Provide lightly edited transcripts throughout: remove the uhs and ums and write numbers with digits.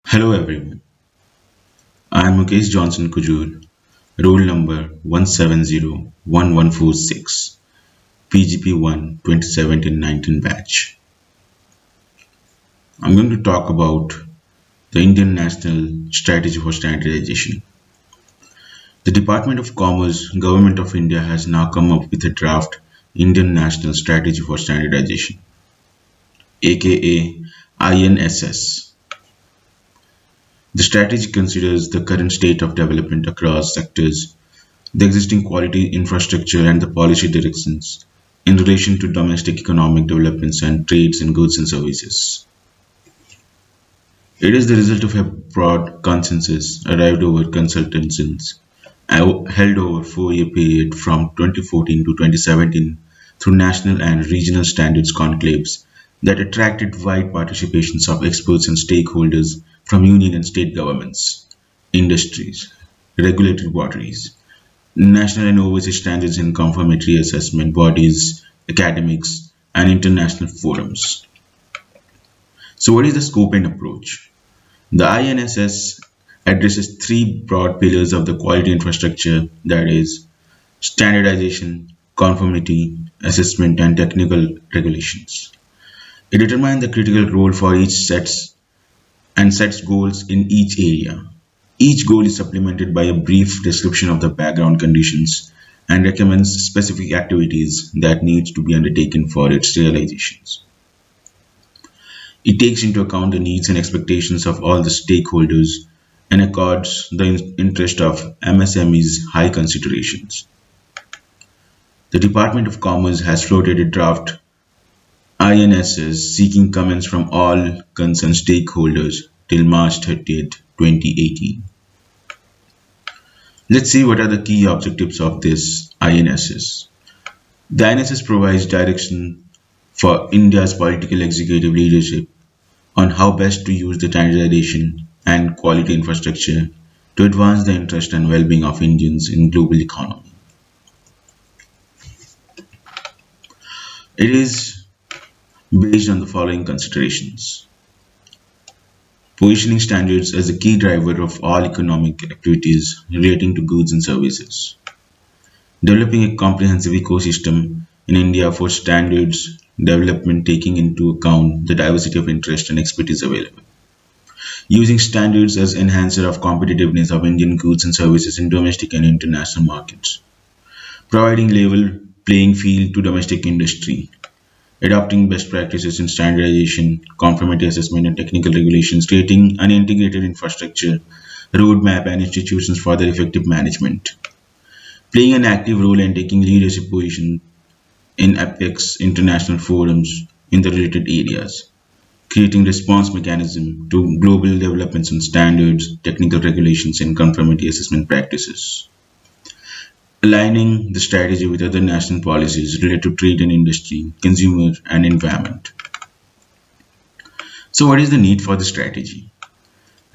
Hello everyone, I am MukeshJohnsonKujur, roll number 1701146, PGP1 2017-19 batch. I'm going to talk about the Indian National Strategy for Standardization. The Department of Commerce, Government of India has now come up with a draft Indian National Strategy for Standardization, aka INSS. The strategy considers the current state of development across sectors, the existing quality infrastructure, and the policy directions in relation to domestic economic developments and trades in goods and services. It is the result of a broad consensus arrived over consultations held over a 4-year period from 2014 to 2017 through national and regional standards conclaves that attracted wide participations of experts and stakeholders from union and state governments, industries, regulatory bodies, national and overseas standards and conformity assessment bodies, academics, and international forums. So, what is the scope and approach? The INSS addresses three broad pillars of the quality infrastructure, that is, standardization, conformity, assessment, and technical regulations. It determines the critical role for each sets goals in each area. Each goal is supplemented by a brief description of the background conditions and recommends specific activities that need to be undertaken for its realizations. It takes into account the needs and expectations of all the stakeholders and accords the interest of MSMEs high considerations. The Department of Commerce has floated a draft INSS seeking comments from all concerned stakeholders till March 30th, 2018. Let's see what are the key objectives of this INSS. The INSS provides direction for India's political executive leadership on how best to use the standardization and quality infrastructure to advance the interest and well-being of Indians in global economy. It is based on the following considerations. Positioning standards as a key driver of all economic activities relating to goods and services. Developing a comprehensive ecosystem in India for standards development taking into account the diversity of interest and expertise available. Using standards as enhancer of competitiveness of Indian goods and services in domestic and international markets. Providing level playing field to domestic industry. Adopting best practices in standardization, conformity assessment, and technical regulations, creating an integrated infrastructure, roadmap, and institutions for their effective management. Playing an active role and taking leadership position in apex international forums in the related areas. Creating response mechanism to global developments in standards, technical regulations, and conformity assessment practices. Aligning the strategy with other national policies related to trade and industry, consumer, and environment. So, what is the need for the strategy?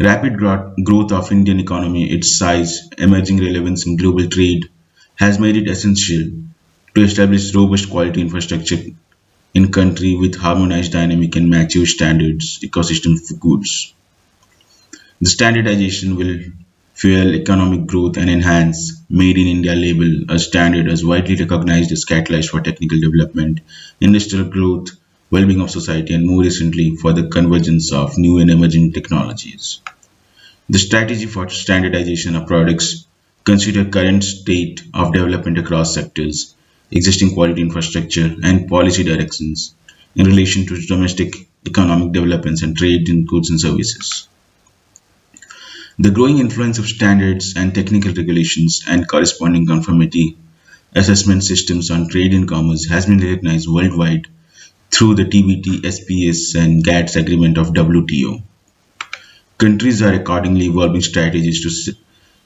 Rapid growth of Indian economy, its size, emerging relevance in global trade has made it essential to establish robust quality infrastructure in country with harmonized dynamic and mature standards ecosystem for goods. The standardization will fuel economic growth and enhance Made in India label, a standard as widely recognized as catalyst for technical development, industrial growth, well-being of society, and more recently for the convergence of new and emerging technologies. The strategy for standardization of products consider current state of development across sectors, existing quality infrastructure, and policy directions in relation to domestic economic developments and trade in goods and services. The growing influence of standards and technical regulations and corresponding conformity assessment systems on trade and commerce has been recognized worldwide through the TBT, SPS, and GATS agreement of WTO. Countries are accordingly evolving strategies to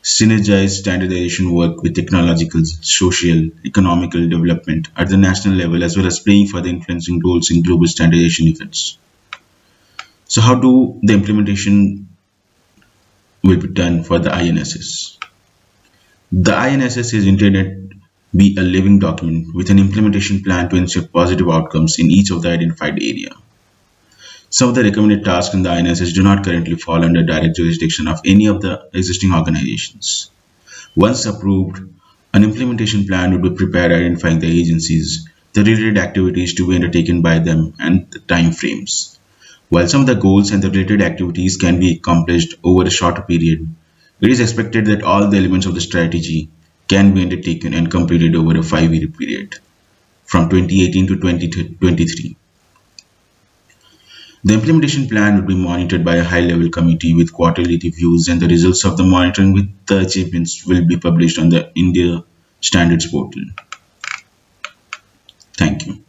synergize standardization work with technological, social, economical development at the national level, as well as playing further influencing roles in global standardization efforts. So how do the implementation will be done for the INSS? The INSS is intended to be a living document with an implementation plan to ensure positive outcomes in each of the identified area. Some of the recommended tasks in the INSS do not currently fall under direct jurisdiction of any of the existing organizations. Once approved, an implementation plan would be prepared identifying the agencies, the related activities to be undertaken by them, and the time frames. While some of the goals and the related activities can be accomplished over a shorter period, it is expected that all the elements of the strategy can be undertaken and completed over a 5-year period from 2018 to 2023. The implementation plan would be monitored by a high-level committee with quarterly reviews, and the results of the monitoring with the achievements will be published on the India Standards portal. Thank you.